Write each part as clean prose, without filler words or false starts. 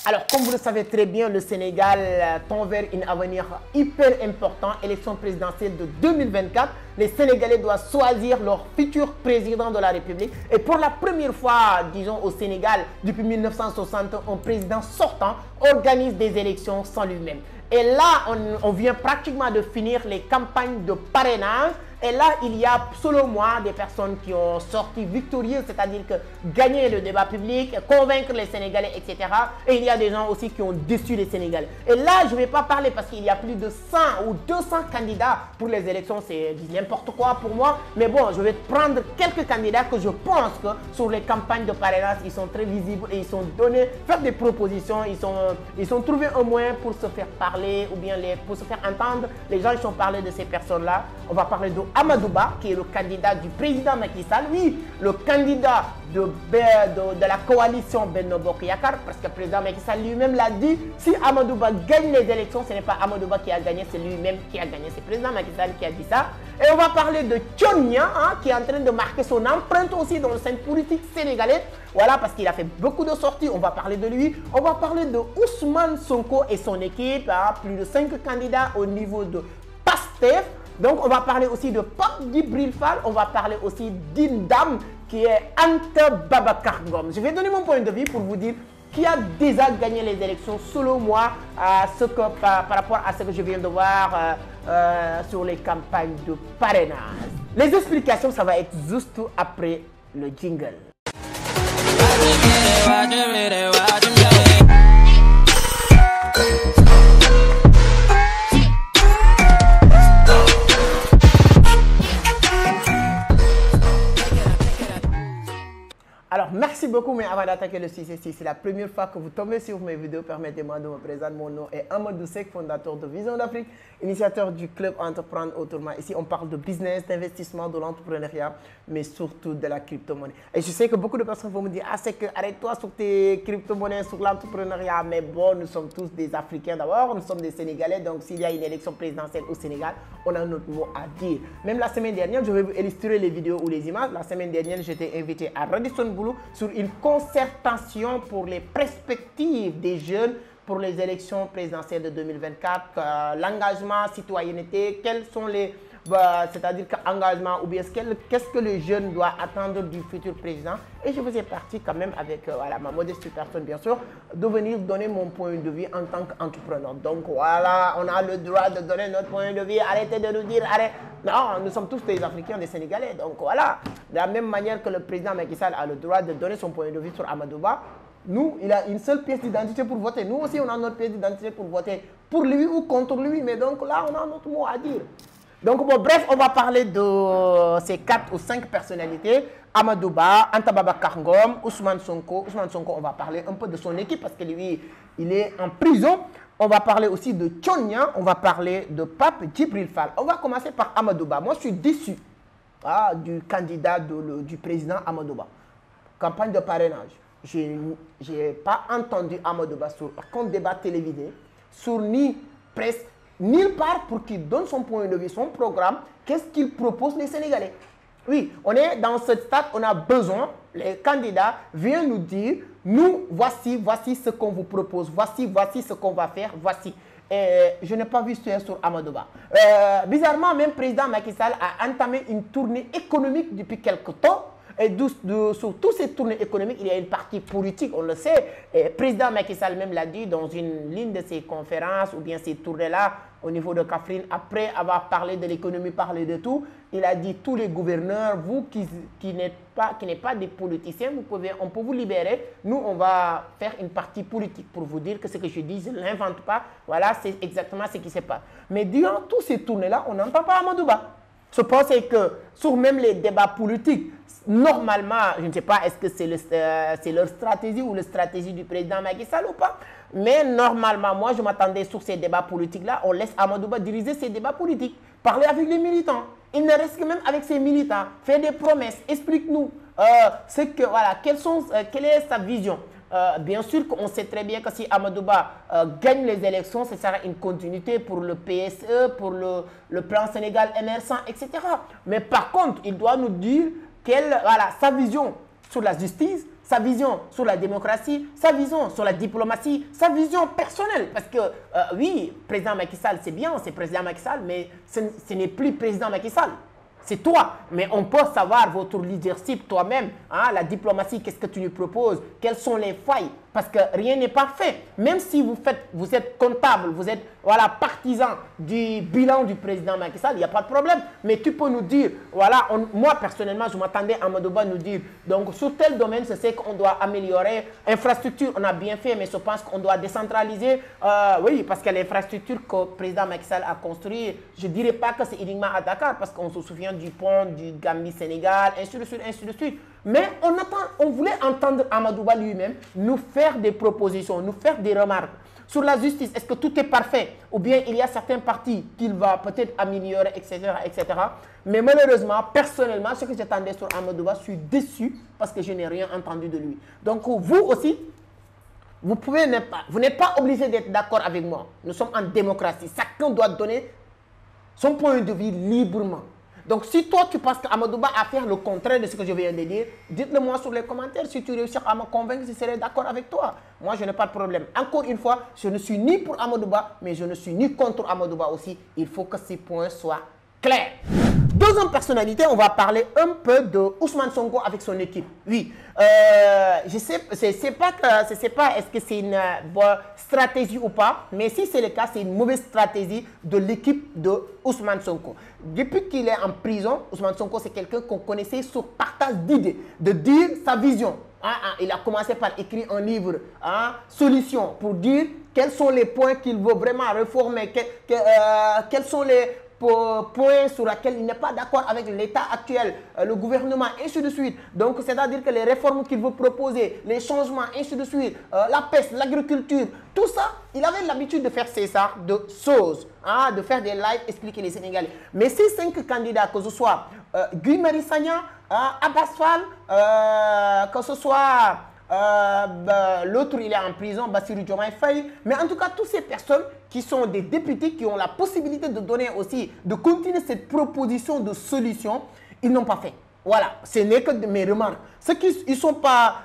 Alors, comme vous le savez très bien, le Sénégal tend vers un avenir hyper important, élection présidentielle de 2024. Les Sénégalais doivent choisir leur futur président de la République. Et pour la première fois, disons, au Sénégal, depuis 1960, un président sortant organise des élections sans lui-même. Et là, on vient pratiquement de finir les campagnes de parrainage. Et là, il y a, selon moi, des personnes qui ont sorti victorieuses, c'est-à-dire que gagner le débat public, convaincre les Sénégalais, etc. Et il y a des gens aussi qui ont déçu les Sénégalais. Et là, je ne vais pas parler parce qu'il y a plus de 100 ou 200 candidats pour les élections. C'est n'importe quoi pour moi. Mais bon, je vais prendre quelques candidats que je pense que sur les campagnes de parrainage, ils sont très visibles et ils sont donnés, faire des propositions. Ils ont trouvé un moyen pour se faire parler ou bien pour se faire entendre. Les gens, ils ont parlé de ces personnes-là. On va parler de Amadou Ba, qui est le candidat du président Macky Sall, oui, le candidat de la coalition Benno Bokk Yakaar, parce que le président Macky Sall lui-même l'a dit, si Amadou Ba gagne les élections, ce n'est pas Amadou Ba qui a gagné, c'est lui-même qui a gagné. C'est le président Macky Sall qui a dit ça. Et on va parler de Tchonia, qui est en train de marquer son empreinte aussi dans le scène politique sénégalais. Voilà, parce qu'il a fait beaucoup de sorties, on va parler de lui. On va parler de Ousmane Sonko et son équipe, plus de 5 candidats au niveau de PASTEF. Donc, on va parler aussi de Pape Djibril Fall. On va parler aussi d'une dame qui est Anta Babacar Ngom. Je vais donner mon point de vue pour vous dire qui a déjà gagné les élections, selon moi, par rapport à ce que je viens de voir sur les campagnes de parrainage. Les explications, ça va être juste après le jingle. Alors, merci beaucoup, mais avant d'attaquer le sujet, si c'est la première fois que vous tombez sur mes vidéos, permettez-moi de me présenter. Mon nom est Amadou Seck, fondateur de Vision d'Afrique, initiateur du club Entreprendre Autrement. Ici, on parle de business, d'investissement, de l'entrepreneuriat, mais surtout de la crypto-monnaie. Et je sais que beaucoup de personnes vont me dire, ah, c'est que arrête-toi sur tes crypto-monnaies, sur l'entrepreneuriat. Mais bon, nous sommes tous des Africains d'abord, nous sommes des Sénégalais, donc s'il y a une élection présidentielle au Sénégal, on a notre mot à dire. Même la semaine dernière, je vais vous illustrer les vidéos ou les images. La semaine dernière, j'étais invité à Radisson Blu sur une concertation pour les perspectives des jeunes pour les élections présidentielles de 2024, l'engagement, citoyenneté, quels sont les, c'est-à-dire qu'engagement ou bien qu'est-ce que les jeunes doivent attendre du futur président. Et je vous ai parti quand même avec voilà, ma modeste personne, bien sûr, de venir donner mon point de vue en tant qu'entrepreneur. Donc voilà, on a le droit de donner notre point de vue. Arrêtez de nous dire, arrête. Non, nous sommes tous des Africains, des Sénégalais. Donc voilà, de la même manière que le président Macky Sall a le droit de donner son point de vue sur Amadou Ba, nous, il a une seule pièce d'identité pour voter. Nous aussi, on a notre pièce d'identité pour voter pour lui ou contre lui. Mais donc là, on a notre mot à dire. Donc bon, bref, on va parler de ces 4 ou 5 personnalités. Amadou Ba, Anta Babacar Ngom, Ousmane Sonko. Ousmane Sonko, on va parler un peu de son équipe parce que lui, il est en prison. On va parler aussi de Tchonia, on va parler de Pape Djibril Fall. On va commencer par Amadou Ba. Moi, je suis déçu du candidat du président Amadou Ba. Campagne de parrainage. Je n'ai pas entendu Amadou Ba sur aucun débat télévisé, sur ni presse, nulle part pour qu'il donne son point de vue, son programme, qu'est-ce qu'il propose les Sénégalais. Oui, on est dans ce stade, on a besoin, les candidats viennent nous dire, nous, voici ce qu'on vous propose, voici ce qu'on va faire, voici. Et je n'ai pas vu ça sur Amadou Ba. Bizarrement, même le président Macky Sall a entamé une tournée économique depuis quelque temps. Et sur toutes ces tournées économiques, il y a une partie politique, on le sait. Et le président Macky Sall même l'a dit dans une ligne de ses conférences ou bien ces tournées-là au niveau de Kaffrine. Après avoir parlé de l'économie, parlé de tout, il a dit tous les gouverneurs, vous qui n'êtes pas des politiciens, on peut vous libérer. Nous, on va faire une partie politique pour vous dire que ce que je dis, je ne l'invente pas. Voilà, c'est exactement ce qui se passe. Mais durant toutes ces tournées-là, on n'entend pas Amadou Ba. Je pense que sur même les débats politiques, normalement, je ne sais pas est-ce que c'est leur stratégie ou la stratégie du président Macky Sall ou pas, mais normalement, moi je m'attendais sur ces débats politiques-là, on laisse Amadou Ba diriger ces débats politiques, parler avec les militants. Il ne reste que même avec ses militants, faire des promesses, explique-nous quelle est sa vision. Bien sûr qu'on sait très bien que si Amadou Ba gagne les élections, ce sera une continuité pour le PSE, pour le plan Sénégal émergent, etc. Mais par contre, il doit nous dire sa vision sur la justice, sa vision sur la démocratie, sa vision sur la diplomatie, sa vision personnelle. Parce que, oui, président Macky Sall, c'est bien, c'est président Macky Sall, mais ce n'est plus président Macky Sall. C'est toi. Mais on peut savoir votre leadership toi-même. Hein, la diplomatie, qu'est-ce que tu nous proposes? Quelles sont les failles? Parce que rien n'est parfait. Même si vous êtes comptable, vous êtes voilà, partisan du bilan du président Macky Sall, il n'y a pas de problème. Mais tu peux nous dire, voilà, moi personnellement, je m'attendais à Amadou Ba nous dire, donc sur tel domaine, c'est qu'on doit améliorer. Infrastructure, on a bien fait, mais je pense qu'on doit décentraliser. Oui, parce que l'infrastructure que le président Macky Sall a construite, je ne dirais pas que c'est uniquement à Dakar, parce qu'on se souvient du pont du Gambie-Sénégal, ainsi de suite, ainsi de suite. Mais on voulait entendre Amadou Ba lui-même nous faire des propositions, nous faire des remarques. Sur la justice, est-ce que tout est parfait? Ou bien il y a certains partis qu'il va peut-être améliorer, etc., etc. Mais malheureusement, personnellement, ce que j'attendais sur Amadou Ba, je suis déçu parce que je n'ai rien entendu de lui. Donc vous aussi, vous n'êtes pas obligé d'être d'accord avec moi. Nous sommes en démocratie. Chacun doit donner son point de vue librement. Donc, si toi, tu penses qu'Amadou Ba a fait le contraire de ce que je viens de dire, dites-le moi sur les commentaires. Si tu réussis à me convaincre, je serai d'accord avec toi. Moi, je n'ai pas de problème. Encore une fois, je ne suis ni pour Amadou Ba, mais je ne suis ni contre Amadou Ba aussi. Il faut que ces points soient clairs. Deuxième personnalité, on va parler un peu de Ousmane Sonko avec son équipe. Oui, je sais pas est-ce que c'est une bonne stratégie ou pas, mais si c'est le cas, c'est une mauvaise stratégie de l'équipe de Ousmane Sonko. Depuis qu'il est en prison, Ousmane Sonko, c'est quelqu'un qu'on connaissait sur partage d'idées, de dire sa vision. Il a commencé par écrire un livre, Solution, pour dire quels sont les points qu'il veut vraiment réformer, quels sont les points sur lesquels il n'est pas d'accord avec l'État actuel, le gouvernement, ainsi de suite. Donc, c'est-à-dire que les réformes qu'il veut proposer, les changements, ainsi de suite, la pêche, l'agriculture, tout ça, il avait l'habitude de faire ces sortes de choses, de faire des lives, expliquer les Sénégalais. Mais ces 5 candidats, que ce soit Guy Marius Sagna, Abass Fall, que ce soit l'autre, il est en prison, Bassirou Diomaye Faye. Mais en tout cas, toutes ces personnes qui sont des députés, qui ont la possibilité de donner aussi, de continuer cette proposition de solution, ils n'ont pas fait. Voilà, ce n'est que de mes remarques. Ceux qui ne sont pas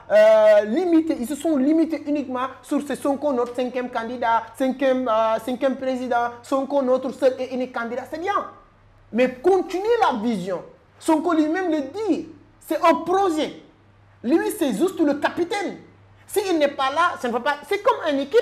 limités, ils se sont limités uniquement sur ce Sonko, notre 5e candidat, 5e président, Sonko, notre seul et unique candidat. C'est bien. Mais continuez la vision. Sonko lui-même le dit. C'est un projet. Lui, c'est juste le capitaine. S'il n'est pas là, ça ne va pas. C'est comme une équipe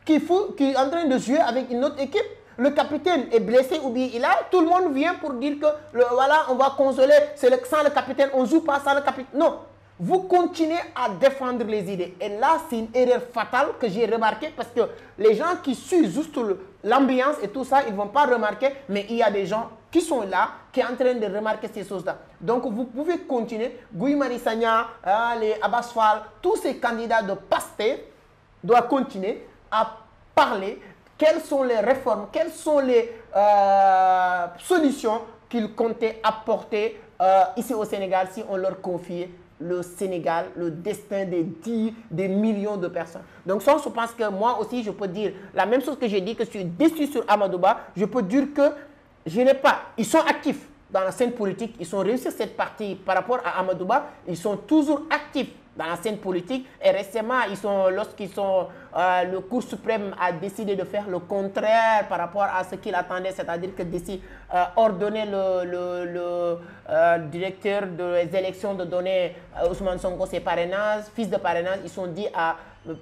qui est en train de jouer avec une autre équipe. Le capitaine est blessé ou bien il a. Tout le monde vient pour dire que voilà, on va consoler. Sans le capitaine, on ne joue pas sans le capitaine. Non. Vous continuez à défendre les idées. Et là, c'est une erreur fatale que j'ai remarquée parce que les gens qui suivent juste l'ambiance et tout ça, ils ne vont pas remarquer. Mais il y a des gens qui sont là, qui sont en train de remarquer ces choses-là. Donc, vous pouvez continuer. Guy Marius Sagna, les Abass Fall, tous ces candidats de Pastef doivent continuer à parler. Quelles sont les réformes, quelles sont les solutions qu'ils comptaient apporter ici au Sénégal si on leur confiait le Sénégal, le destin des millions de personnes. Donc ça, je pense que moi aussi, je peux dire la même chose que j'ai dit, que je suis déçu sur Amadou Ba. Je peux dire que je n'ai pas... Ils sont actifs dans la scène politique. Ils ont réussi cette partie par rapport à Amadou Ba. Ils sont toujours actifs dans la scène politique. Et récemment, le Cour suprême a décidé de faire le contraire par rapport à ce qu'il attendait, c'est-à-dire que ordonner le directeur des élections de donner à Ousmane Sonko ses parrainages, fils de parrainage. Ils sont dit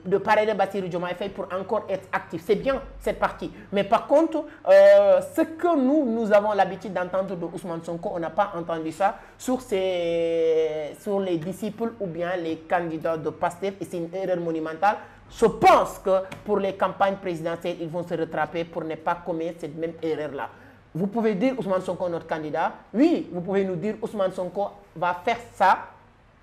de parrainer Bassirou Diomaye Faye pour encore être actif. C'est bien cette partie. Mais par contre, ce que nous avons l'habitude d'entendre de Ousmane Sonko, on n'a pas entendu ça sur les disciples ou bien les candidats de Pastef, et c'est une erreur monumentale. Je pense que pour les campagnes présidentielles, ils vont se rattraper pour ne pas commettre cette même erreur-là. Vous pouvez dire Ousmane Sonko notre candidat. Oui, vous pouvez nous dire Ousmane Sonko va faire ça,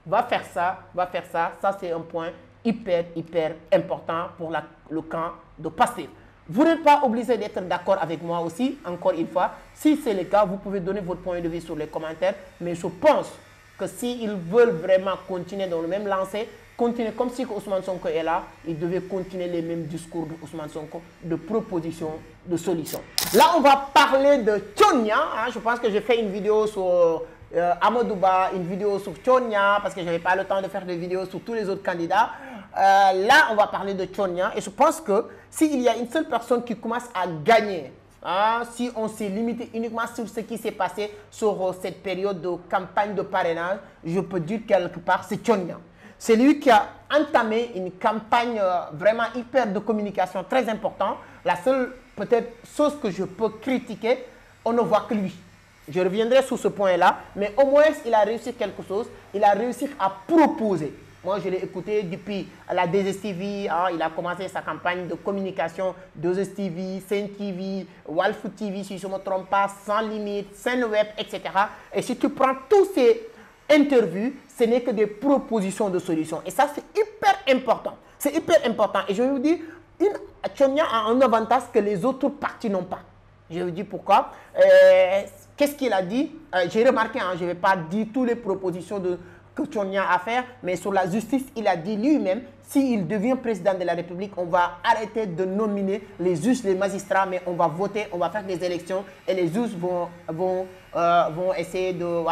va faire ça, va faire ça. Ça, c'est un point hyper important pour le camp de Pastef. Vous n'êtes pas obligé d'être d'accord avec moi aussi, encore une fois. Si c'est le cas, vous pouvez donner votre point de vue sur les commentaires. Mais je pense que s'ils veulent vraiment continuer dans le même lancé, continuer comme si Ousmane Sonko est là, ils devaient continuer les mêmes discours de Ousmane Sonko, de propositions, de solutions. Là, on va parler de Tchonia. Je pense que j'ai fait une vidéo sur Amadouba, une vidéo sur Tchonia, parce que je n'avais pas le temps de faire des vidéos sur tous les autres candidats. Là, on va parler de Tchonia. Et je pense que s'il y a une seule personne qui commence à gagner, si on s'est limité uniquement sur ce qui s'est passé sur cette période de campagne de parrainage, je peux dire quelque part, c'est Tchonia. C'est lui qui a entamé une campagne vraiment hyper de communication très importante. La seule peut-être chose que je peux critiquer, on ne voit que lui. Je reviendrai sur ce point-là, mais au moins il a réussi quelque chose. Il a réussi à proposer. Moi, je l'ai écouté depuis la 2STV. Il a commencé sa campagne de communication 2STV, Sen TV, Walf TV, si je ne me trompe pas, Sans Limite, Senweb, etc. Et si tu prends tous ces interviews, ce n'est que des propositions de solutions. Et ça, c'est hyper important. C'est hyper important. Et je vais vous dire, Tchonia a un avantage que les autres partis n'ont pas. Je vais vous dire pourquoi. Qu'est-ce qu'il a dit? J'ai remarqué, je ne vais pas dire toutes les propositions que Tchonia a à faire, mais sur la justice, il a dit lui-même, s'il devient président de la République, on va arrêter de nominer les juges, les magistrats, mais on va voter, on va faire des élections et les juges vont essayer de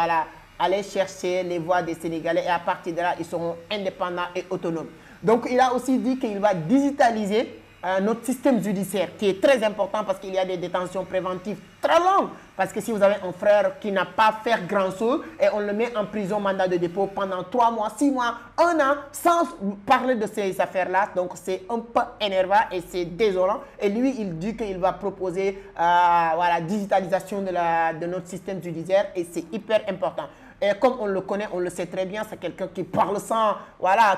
aller chercher les voix des Sénégalais et à partir de là, ils seront indépendants et autonomes. Donc, il a aussi dit qu'il va digitaliser notre système judiciaire qui est très important parce qu'il y a des détentions préventives très longues. Parce que si vous avez un frère qui n'a pas fait grand chose et on le met en prison, mandat de dépôt pendant 3 mois, 6 mois, 1 an, sans parler de ces affaires-là, donc c'est un peu énervant et c'est désolant. Et lui, il dit qu'il va proposer la digitalisation de notre système judiciaire et c'est hyper important. Et comme on le connaît, on le sait très bien, c'est quelqu'un qui parle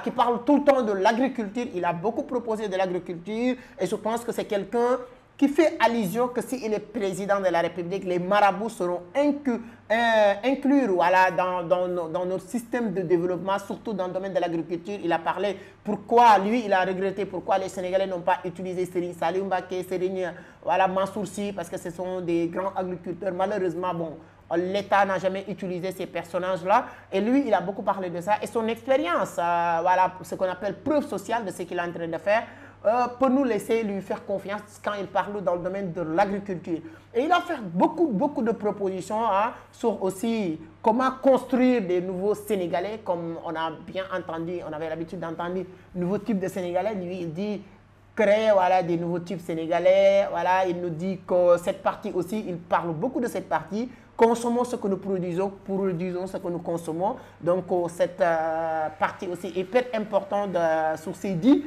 qui parle tout le temps de l'agriculture. Il a beaucoup proposé de l'agriculture et je pense que c'est quelqu'un qui fait allusion que s'il est président de la République, les marabouts seront inclus dans notre système de développement, surtout dans le domaine de l'agriculture. Il a parlé pourquoi, lui, il a regretté pourquoi les Sénégalais n'ont pas utilisé Serigne Saliou Mbacké, Serigne Mansour Sy, parce que ce sont des grands agriculteurs. Malheureusement, bon, l'État n'a jamais utilisé ces personnages-là. Et lui, il a beaucoup parlé de ça. Et son expérience, ce qu'on appelle preuve sociale de ce qu'il est en train de faire, peut nous laisser lui faire confiance quand il parle dans le domaine de l'agriculture. Et il a fait beaucoup de propositions sur aussi comment construire des nouveaux Sénégalais, comme on a bien entendu, on avait l'habitude d'entendre nouveaux types de Sénégalais. Lui, il dit créer des nouveaux types sénégalais. Il nous dit que cette partie aussi, il parle beaucoup de cette partie. Consommons ce que nous produisons, produisons ce que nous consommons. Donc, cette partie aussi est hyper importante sur ces dits.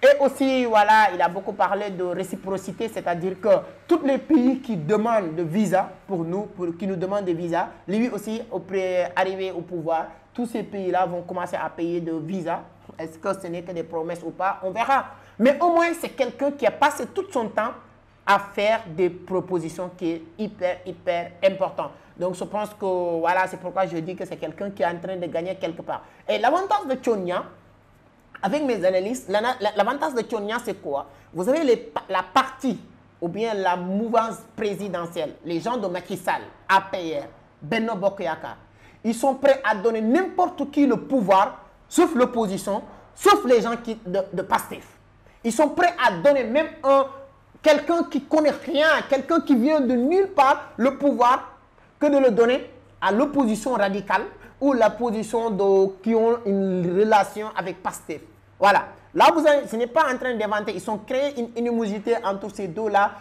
Et aussi, il a beaucoup parlé de réciprocité, c'est-à-dire que tous les pays qui demandent de visa pour nous, qui nous demandent des visas, lui aussi, après arriver au pouvoir, tous ces pays-là vont commencer à payer de visas. Est-ce que ce n'est que des promesses ou pas? On verra. Mais au moins, c'est quelqu'un qui a passé tout son temps à faire des propositions qui est hyper important. Donc, je pense que, c'est pourquoi je dis que c'est quelqu'un qui est en train de gagner quelque part. Et l'avantage de Tchonia, avec mes analystes, l'avantage de Tchonia, c'est quoi? Vous avez la partie ou bien la mouvance présidentielle, les gens de Macky Sall, APR, Benno Bokk Yakaar, ils sont prêts à donner n'importe qui le pouvoir, sauf l'opposition, sauf les gens de Pastef. Ils sont prêts à donner même quelqu'un qui ne connaît rien, quelqu'un qui vient de nulle part, le pouvoir, que de le donner à l'opposition radicale ou la position qui ont une relation avec Pastef. Voilà. Là, ce n'est pas en train d'inventer. Ils ont créé une animosité entre ces deux-là.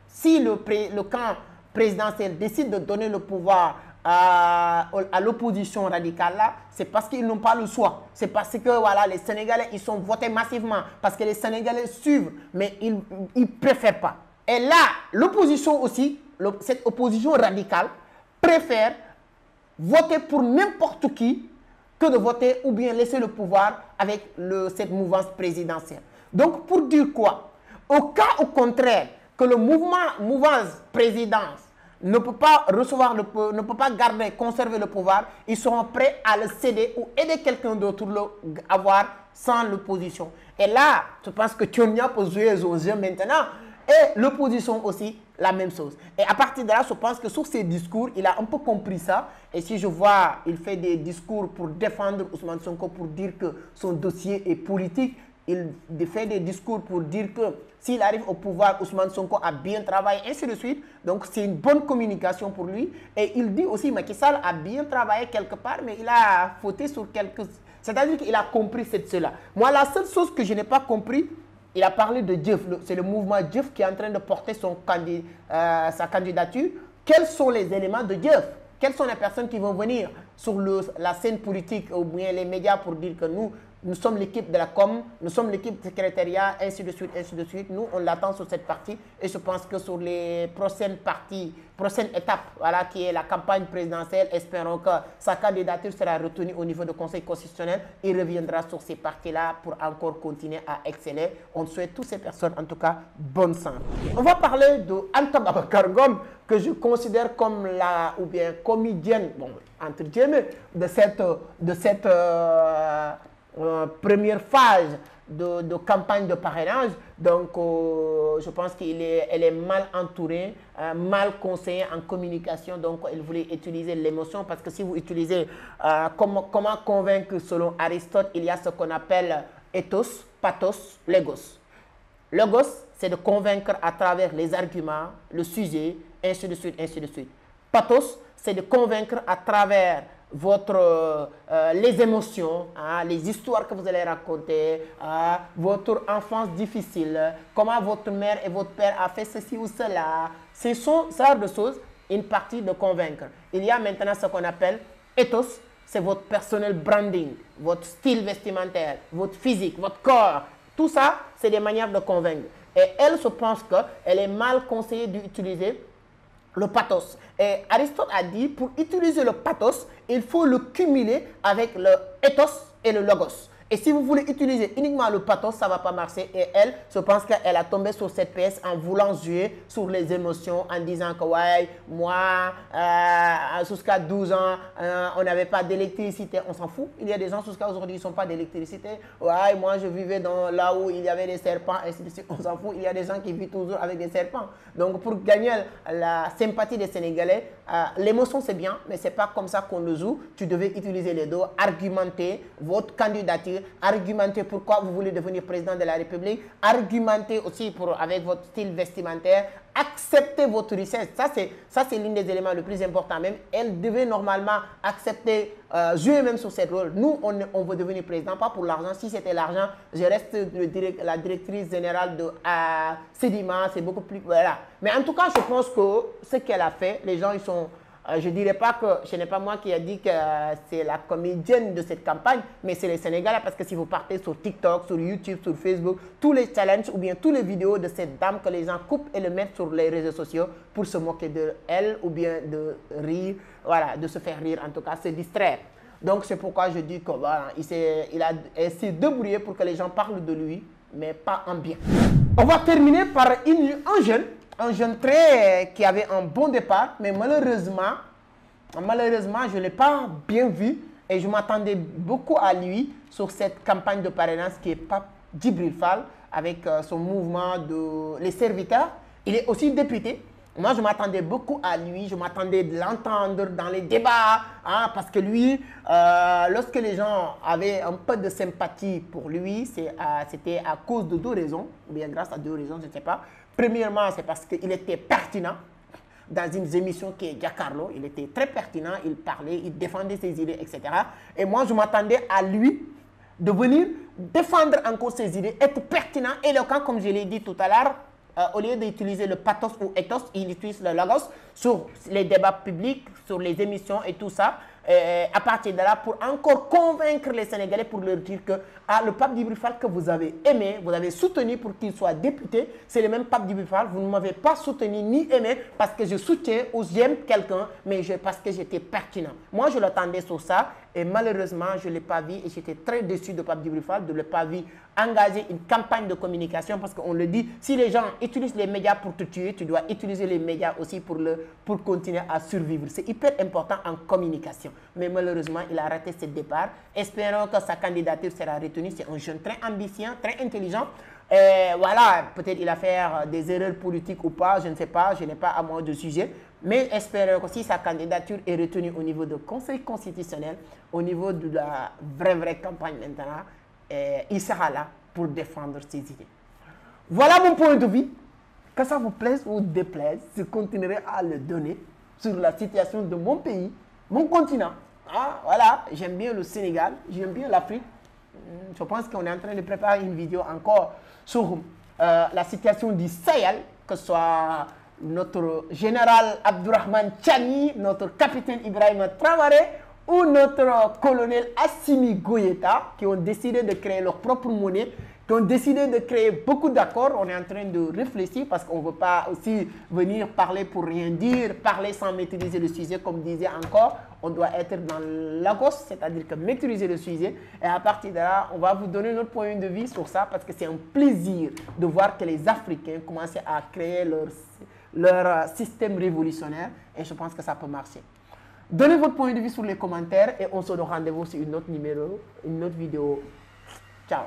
Si le camp présidentiel décide de donner le pouvoir à l'opposition radicale, là, c'est parce qu'ils n'ont pas le choix. C'est parce que les Sénégalais, ils sont votés massivement. Parce que les Sénégalais suivent, mais ils ne préfèrent pas. Et là, l'opposition aussi, cette opposition radicale, préfère voter pour n'importe qui que de voter ou bien laisser le pouvoir avec cette mouvance présidentielle. Donc, pour dire quoi? Au cas au contraire que le mouvance présidence ne peut pas ne peut pas conserver le pouvoir, ils seront prêts à le céder ou aider quelqu'un d'autre à avoir sans l'opposition. Et là, je pense que Tchonia peut jouer son jeu maintenant. Et l'opposition aussi, la même chose. Et à partir de là, je pense que sur ses discours, il a un peu compris ça. Et si je vois, il fait des discours pour défendre Ousmane Sonko, pour dire que son dossier est politique, il fait des discours pour dire que s'il arrive au pouvoir, Ousmane Sonko a bien travaillé, ainsi de suite. Donc, c'est une bonne communication pour lui. Et il dit aussi, Macky Sall a bien travaillé quelque part, mais il a fauté sur quelques... C'est-à-dire qu'il a compris cela. Moi, la seule chose que je n'ai pas compris, il a parlé de Diouf. C'est le mouvement Diouf qui est en train de porter sa candidature. Quels sont les éléments de Diouf? Quelles sont les personnes qui vont venir sur la scène politique ou bien les médias pour dire que nous sommes l'équipe de la com, nous sommes l'équipe de secrétariat, ainsi de suite, ainsi de suite. Nous, on l'attend sur cette partie et je pense que sur les prochaines étapes, voilà, qui est la campagne présidentielle, espérons que sa candidature sera retenue au niveau du Conseil constitutionnel. Il reviendra sur ces parties-là pour encore continuer à exceller. On souhaite toutes ces personnes, en tout cas, bonne santé. On va parler de Anta Babacar Ngom, que je considère comme la, ou bien comédienne, bon, entre guillemets, de cette première phase de campagne de parrainage. Donc, je pense qu'elle est mal entourée, mal conseillée en communication. Donc, elle voulait utiliser l'émotion parce que si vous utilisez comment convaincre, selon Aristote, il y a ce qu'on appelle ethos, pathos, logos. Logos, c'est de convaincre à travers les arguments, le sujet, ainsi de suite, ainsi de suite. Pathos, c'est de convaincre à travers les émotions, hein, les histoires que vous allez raconter, votre enfance difficile, comment votre mère et votre père a fait ceci ou cela. Ce sont ce genre de choses, une partie de convaincre. Il y a maintenant ce qu'on appelle ethos, c'est votre personnel branding, votre style vestimentaire, votre physique, votre corps. Tout ça, c'est des manières de convaincre. Et elle se pense qu'elle est mal conseillée d'utiliser le pathos. Et Aristote a dit, pour utiliser le pathos, il faut le cumuler avec le ethos et le logos. Et si vous voulez utiliser uniquement le pathos, ça ne va pas marcher. Et elle, je pense qu'elle a tombé sur cette pièce en voulant jouer sur les émotions, en disant que ouais, moi, jusqu'à 12 ans, on n'avait pas d'électricité. On s'en fout. Il y a des gens jusqu'à aujourd'hui qui ne sont pas d'électricité. Ouais, moi, je vivais là où il y avait des serpents, et ainsi de suite. On s'en fout. Il y a des gens qui vivent toujours avec des serpents. Donc, pour gagner la sympathie des Sénégalais, l'émotion, c'est bien, mais ce n'est pas comme ça qu'on le joue. Tu devais utiliser les dos, argumenter votre candidature, argumenter pourquoi vous voulez devenir président de la République, argumenter aussi avec votre style vestimentaire, accepter votre richesse. Ça, c'est l'un des éléments les plus importants. Même elle devait normalement accepter, jouer même sur cette rôle. Nous, on veut devenir président, pas pour l'argent. Si c'était l'argent, je reste la directrice générale de Sedima, c'est beaucoup plus... Voilà. Mais en tout cas, je pense que ce qu'elle a fait, les gens, ils sont... je ne dirais pas que ce n'est pas moi qui ai dit que c'est la comédienne de cette campagne, mais c'est les Sénégalais, parce que si vous partez sur TikTok, sur YouTube, sur Facebook, tous les challenges ou bien toutes les vidéos de cette dame que les gens coupent et le mettent sur les réseaux sociaux pour se moquer de elle ou bien de rire, voilà, de se faire rire, en tout cas, se distraire. Donc, c'est pourquoi je dis que voilà, il s'est débrouillé pour que les gens parlent de lui, mais pas en bien. On va terminer par un jeune qui avait un bon départ, mais malheureusement, je ne l'ai pas bien vu et je m'attendais beaucoup à lui sur cette campagne de parrainage qui est Pape Djibril Fall avec son mouvement Les Serviteurs. Il est aussi député. Moi, je m'attendais beaucoup à lui, je m'attendais de l'entendre dans les débats, hein, parce que lui, lorsque les gens avaient un peu de sympathie pour lui, c'était à cause de deux raisons, ou bien grâce à deux raisons, je ne sais pas. Premièrement, c'est parce qu'il était pertinent dans une émission qui est Giancarlo. Il était très pertinent, il parlait, il défendait ses idées, etc. Et moi, je m'attendais à lui de venir défendre encore ses idées, être pertinent, éloquent, comme je l'ai dit tout à l'heure. Au lieu d'utiliser le pathos ou ethos, il utilise le logos sur les débats publics, sur les émissions et tout ça. À partir de là, pour encore convaincre les Sénégalais, pour leur dire que le Pape Djibril Fall que vous avez aimé, vous avez soutenu pour qu'il soit député, c'est le même Pape Djibril Fall. Vous ne m'avez pas soutenu ni aimé parce que je soutiens ou j'aime quelqu'un, mais parce que j'étais pertinent. Moi, je l'attendais sur ça et malheureusement, je ne l'ai pas vu et j'étais très déçu de Pape Djibril Fall de ne pas vu engager une campagne de communication parce qu'on le dit, si les gens utilisent les médias pour te tuer, tu dois utiliser les médias aussi pour continuer à survivre. C'est hyper important en communication. Mais malheureusement, il a raté ce départ. Espérons que sa candidature sera retenue. C'est un jeune très ambitieux, très intelligent. Et voilà, peut-être il a fait des erreurs politiques ou pas, je ne sais pas, je n'ai pas à moi de sujet. Mais espérons que si sa candidature est retenue au niveau du Conseil constitutionnel, au niveau de la vraie campagne maintenant, il sera là pour défendre ses idées. Voilà mon point de vue. Que ça vous plaise ou déplaise, je continuerai à le donner sur la situation de mon pays, mon continent. Ah, voilà, j'aime bien le Sénégal, j'aime bien l'Afrique. Je pense qu'on est en train de préparer une vidéo encore sur la situation du Sahel, que ce soit notre général Abdourahmane Tchani, notre capitaine Ibrahima Traoré ou notre colonel Assimi Goïta, qui ont décidé de créer leur propre monnaie, qui ont décidé de créer beaucoup d'accords. On est en train de réfléchir parce qu'on ne veut pas aussi venir parler pour rien dire, parler sans maîtriser le sujet, comme disait encore. On doit être dans l'agos, c'est-à-dire que maîtriser le sujet. Et à partir de là, on va vous donner notre point de vue sur ça parce que c'est un plaisir de voir que les Africains commencent à créer leur système révolutionnaire et je pense que ça peut marcher. Donnez votre point de vue sur les commentaires et on se donne rendez-vous sur une autre vidéo. Ciao.